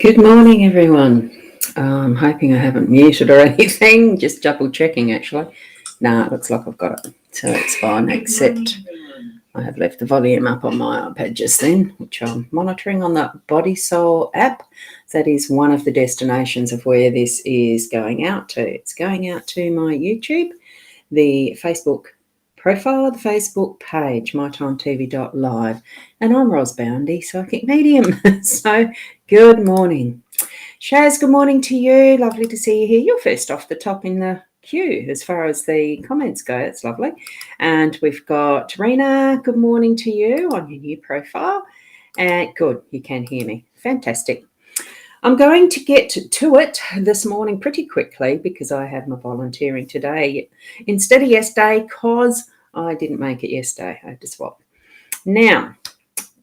Good morning, everyone. I'm hoping I haven't muted or anything. Just double checking, actually. It looks like I've got it, so it's fine, except I have left the volume up on my iPad just then, which I'm monitoring on the Body Soul app. That is one of the destinations of where this is going out to. It's going out to my YouTube, the Facebook profile, the Facebook page, mytimetv.live, and I'm Ros Boundy Psychic Medium. So good morning. Shaz, good morning to you. Lovely to see you here. You're first off the top in the queue as far as the comments go. It's lovely. And we've got Rena, good morning to you on your new profile. And good, you can hear me. Fantastic. I'm going to get to it this morning pretty quickly because I had my volunteering today instead of yesterday because I didn't make it yesterday. I had to swap. Now,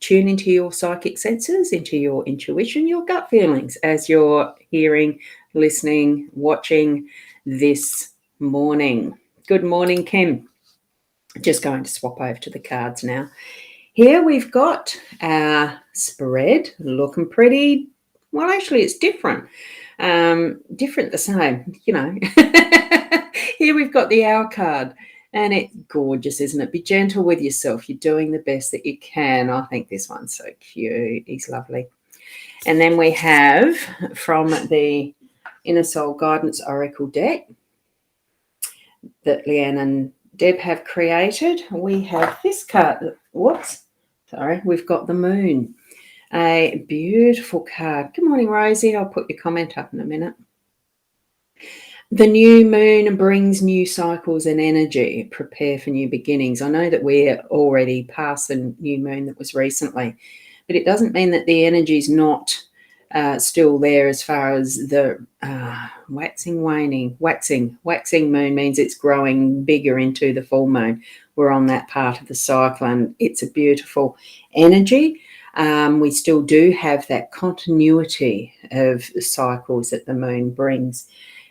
tune into your psychic senses, into your intuition, your gut feelings as you're hearing, listening, watching this morning. Good morning, Kim. Just going to swap over to the cards now. Here we've got our spread looking pretty. Well, actually, it's different. Different the same, you know. Here we've got the Hour card. And it's gorgeous, isn't it? Be gentle with yourself. You're doing the best that you can. I think this one's so cute. He's lovely. And then we have from the Inner Soul Guidance Oracle deck that Leanne and Deb have created. We have this card. We've got the Moon. A beautiful card. Good morning, Rosie. I'll put your comment up in a minute. The new moon brings new cycles and energy. Prepare for new beginnings. I know that we're already past the new moon that was recently, but it doesn't mean that the energy is not still there as far as the waxing moon means it's growing bigger into the full moon. We're on that part of the cycle and it's a beautiful energy. We still do have that continuity of cycles that the moon brings.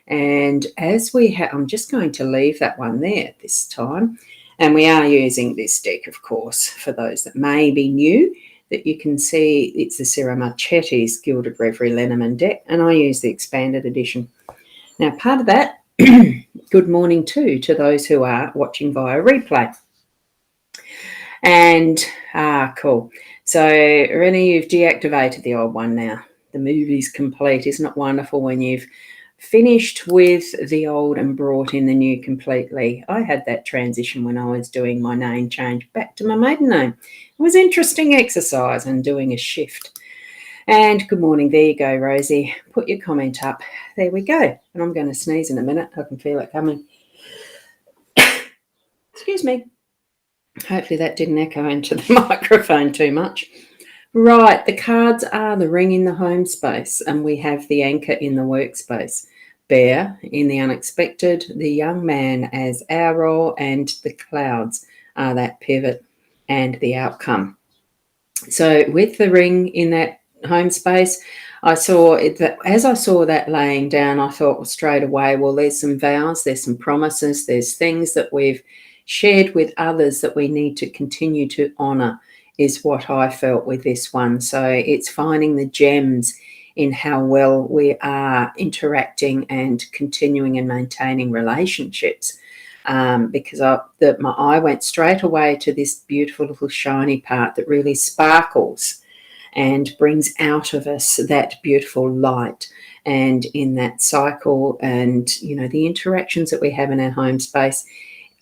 And as we have, I'm just going to leave that one there this time. And we are using this deck, of course, for those that may be new, that you can see it's the Sarah Marchetti's Gilded Reverie Lenormand deck, and I use the expanded edition. Now, part of that, good morning too to those who are watching via replay. And, cool. So, Rennie, you've deactivated the old one now. The movie's complete. Isn't it wonderful when you've finished with the old and brought in the new completely? I had that transition when I was doing my name change back to my maiden name. It was an interesting exercise and doing a shift. And good morning. There you go, Rosie. Put your comment up. There we go. And I'm going to sneeze in a minute. I can feel it coming. Excuse me. Hopefully that didn't echo into the microphone too much. Right, the cards are the ring in the home space, and we have the anchor in the workspace. Bear in the unexpected, the young man as our role, and the clouds are that pivot and the outcome. So with the ring in that home space, I saw it, that as I saw that laying down, I thought straight away, well, there's some vows, there's some promises, there's things that we've shared with others that we need to continue to honour, is what I felt with this one. So it's finding the gems in how well we are interacting and continuing and maintaining relationships. Because I went straight away to this beautiful little shiny part that really sparkles and brings out of us that beautiful light. And in that cycle and, you know, the interactions that we have in our home space,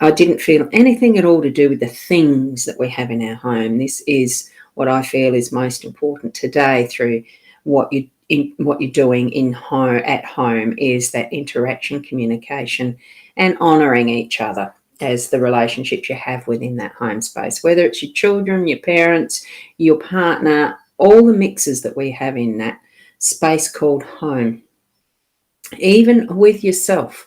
I didn't feel anything at all to do with the things that we have in our home. This is what I feel is most important today through what you're doing at home is that interaction, communication, and honouring each other as the relationships you have within that home space, whether it's your children, your parents, your partner, all the mixes that we have in that space called home, even with yourself.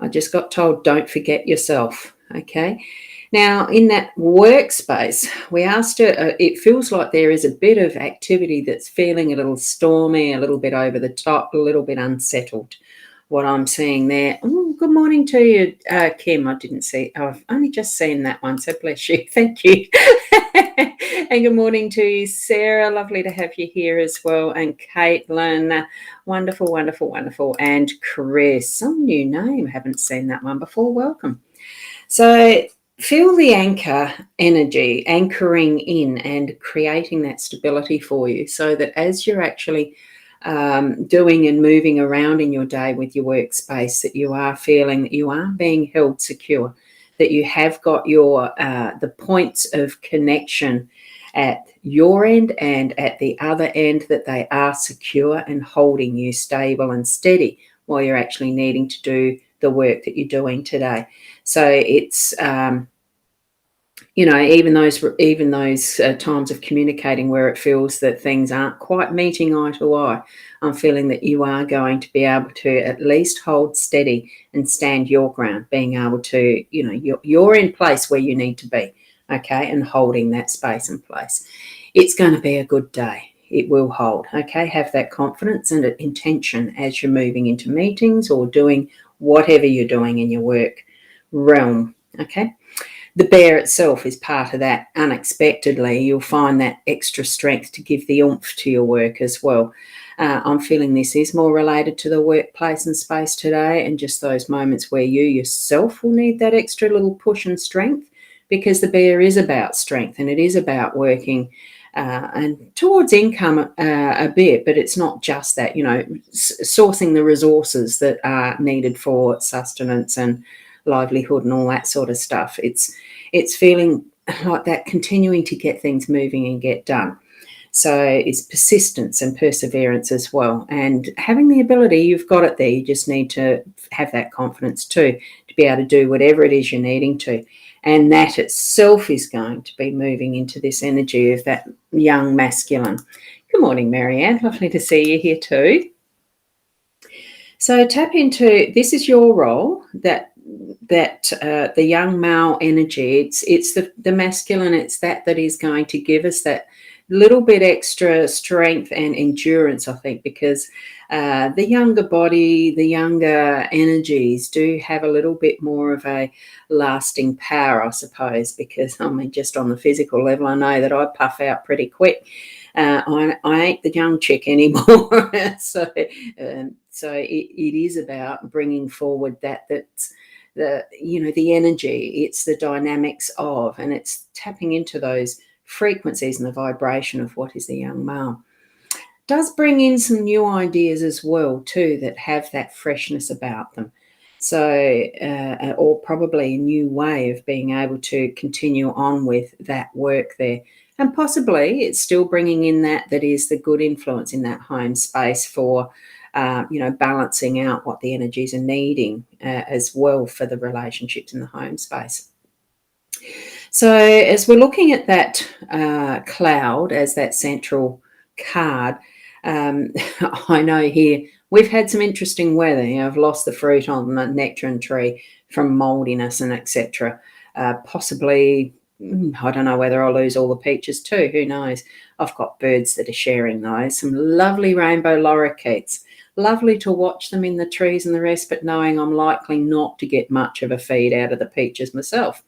I just got told, don't forget yourself, okay? Now, in that workspace, we asked her, it feels like there is a bit of activity that's feeling a little stormy, a little bit over the top, a little bit unsettled. What I'm seeing there, good morning to you, Kim. I didn't see. I've only just seen that one, so bless you. Thank you. And good morning to you, Sarah. Lovely to have you here as well. And Caitlin, wonderful, wonderful, wonderful. And Chris, some new name. Haven't seen that one before. Welcome. So feel the anchor energy anchoring in and creating that stability for you, so that as you're actually doing and moving around in your day with your workspace, that you are feeling that you are being held secure, that you have got your the points of connection at your end and at the other end, that they are secure and holding you stable and steady while you're actually needing to do the work that you're doing today. So it's even those times of communicating where it feels that things aren't quite meeting eye to eye, I'm feeling that you are going to be able to at least hold steady and stand your ground, being able to, you're in place where you need to be, okay, and holding that space and place. It's going to be a good day. It will hold, okay? Have that confidence and intention as you're moving into meetings or doing whatever you're doing in your work realm, okay? The bear itself is part of that. Unexpectedly, you'll find that extra strength to give the oomph to your work as well. I'm feeling this is more related to the workplace and space today, and just those moments where you yourself will need that extra little push and strength, because the bear is about strength and it is about working and towards income a bit, but it's not just that, sourcing the resources that are needed for sustenance and livelihood and all that sort of stuff. It's feeling like that, continuing to get things moving and get done. So it's persistence and perseverance as well, and having the ability, you've got it there. You just need to have that confidence too, to be able to do whatever it is you're needing to. And that itself is going to be moving into this energy of that young masculine. Good morning, Marianne. Lovely to see you here too. So tap into, this is your role, that the young male energy. It's the masculine. It's that is going to give us that little bit extra strength and endurance, I think, because the younger body, the younger energies do have a little bit more of a lasting power, I suppose, because just on the physical level, I know that I puff out pretty quick. I ain't the young chick anymore. So it is about bringing forward that's the energy. It's the dynamics of, and it's tapping into those frequencies and the vibration of what is the young male. Does bring in some new ideas as well too, that have that freshness about them. So or probably a new way of being able to continue on with that work there. And possibly it's still bringing in that is the good influence in that home space for balancing out what the energies are needing as well for the relationships in the home space. So as we're looking at that cloud as that central card, I know here we've had some interesting weather. I've lost the fruit on the nectarine tree from mouldiness and etc. Possibly, I don't know whether I'll lose all the peaches too. Who knows? I've got birds that are sharing those. Some lovely rainbow lorikeets. Lovely to watch them in the trees and the rest, but knowing I'm likely not to get much of a feed out of the peaches myself.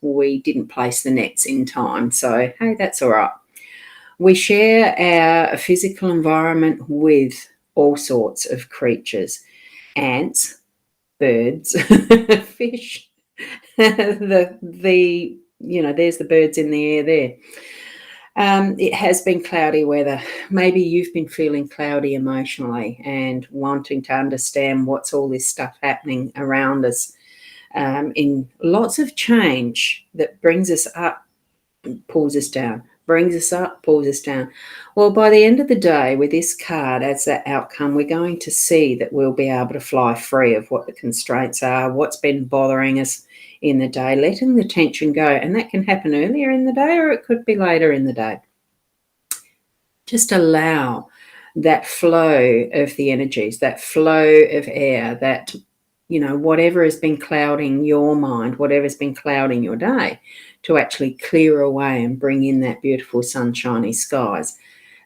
We didn't place the nets in time, so hey, that's all right. We share our physical environment with all sorts of creatures: ants, birds, fish. There's the birds in the air there. It has been cloudy weather. Maybe you've been feeling cloudy emotionally and wanting to understand what's all this stuff happening around us. In lots of change that brings us up, pulls us down, brings us up, pulls us down. Well, by the end of the day, with this card as that outcome, we're going to see that we'll be able to fly free of what the constraints are, what's been bothering us in the day, letting the tension go. And that can happen earlier in the day, or it could be later in the day. Just allow that flow of the energies, that flow of air, that whatever has been clouding your mind, whatever's been clouding your day, to actually clear away and bring in that beautiful sunshiny skies.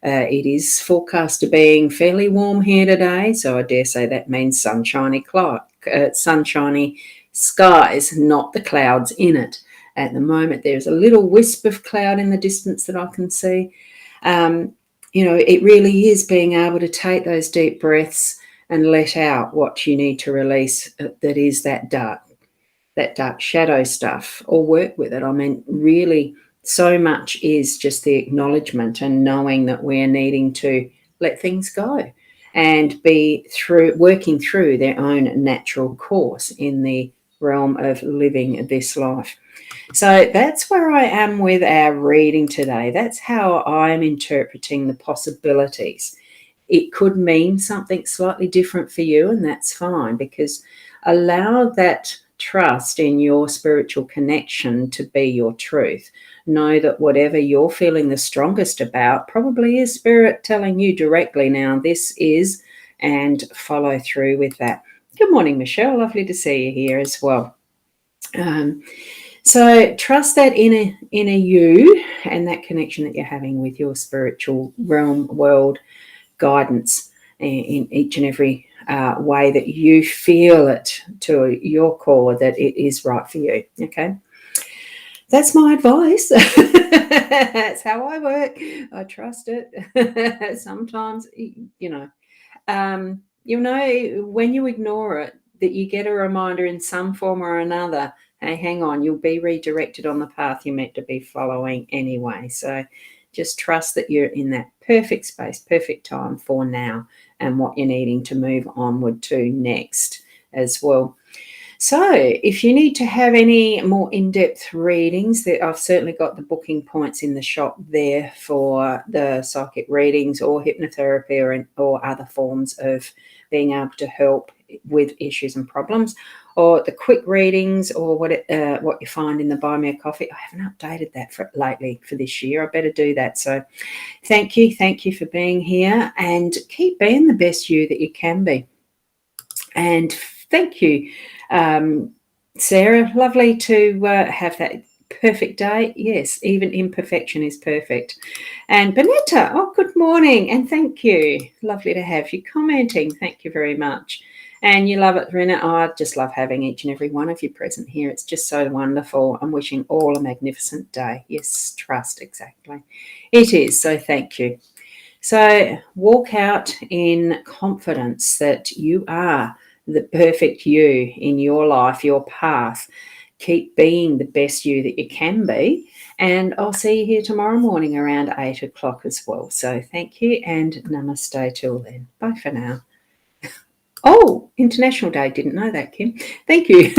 It is forecast to being fairly warm here today, so I dare say that means sunshiny sunshiny skies, not the clouds in it. At the moment, there's a little wisp of cloud in the distance that I can see. It really is being able to take those deep breaths and let out what you need to release that is that dark shadow stuff, or work with it. I mean, really, so much is just the acknowledgement and knowing that we're needing to let things go and be working through their own natural course in the realm of living this life. So that's where I am with our reading today. That's how I'm interpreting the possibilities. It could mean something slightly different for you, and that's fine, because allow that trust in your spiritual connection to be your truth. Know that whatever you're feeling the strongest about probably is Spirit telling you directly, now this is, and follow through with that. Good morning, Michelle. Lovely to see you here as well. So trust that inner you and that connection that you're having with your spiritual realm, world, guidance in each and every way that you feel it to your core that it is right for you. Okay, that's my advice. That's how I work. I trust it. Sometimes, when you ignore it, that you get a reminder in some form or another, hey, hang on, you'll be redirected on the path you're meant to be following anyway. So just trust that you're in that perfect space, perfect time for now, and what you're needing to move onward to next as well. So if you need to have any more in-depth readings, I've certainly got the booking points in the shop there for the psychic readings or hypnotherapy or other forms of being able to help with issues and problems, or the quick readings, or what you find in the Buy Me a Coffee. I haven't updated that lately for this year. I better do that. So thank you for being here, and keep being the best you that you can be. And thank you, Sarah. Lovely to have that perfect day. Yes, even imperfection is perfect. And Bonetta, good morning, and thank you. Lovely to have you commenting. Thank you very much. And you love it, Rena. I just love having each and every one of you present here. It's just so wonderful. I'm wishing all a magnificent day. Yes, trust, exactly. It is, so thank you. So walk out in confidence that you are the perfect you in your life, your path. Keep being the best you that you can be. And I'll see you here tomorrow morning around 8 o'clock as well. So thank you, and namaste till then. Bye for now. Oh, International Day. Didn't know that, Kim. Thank you.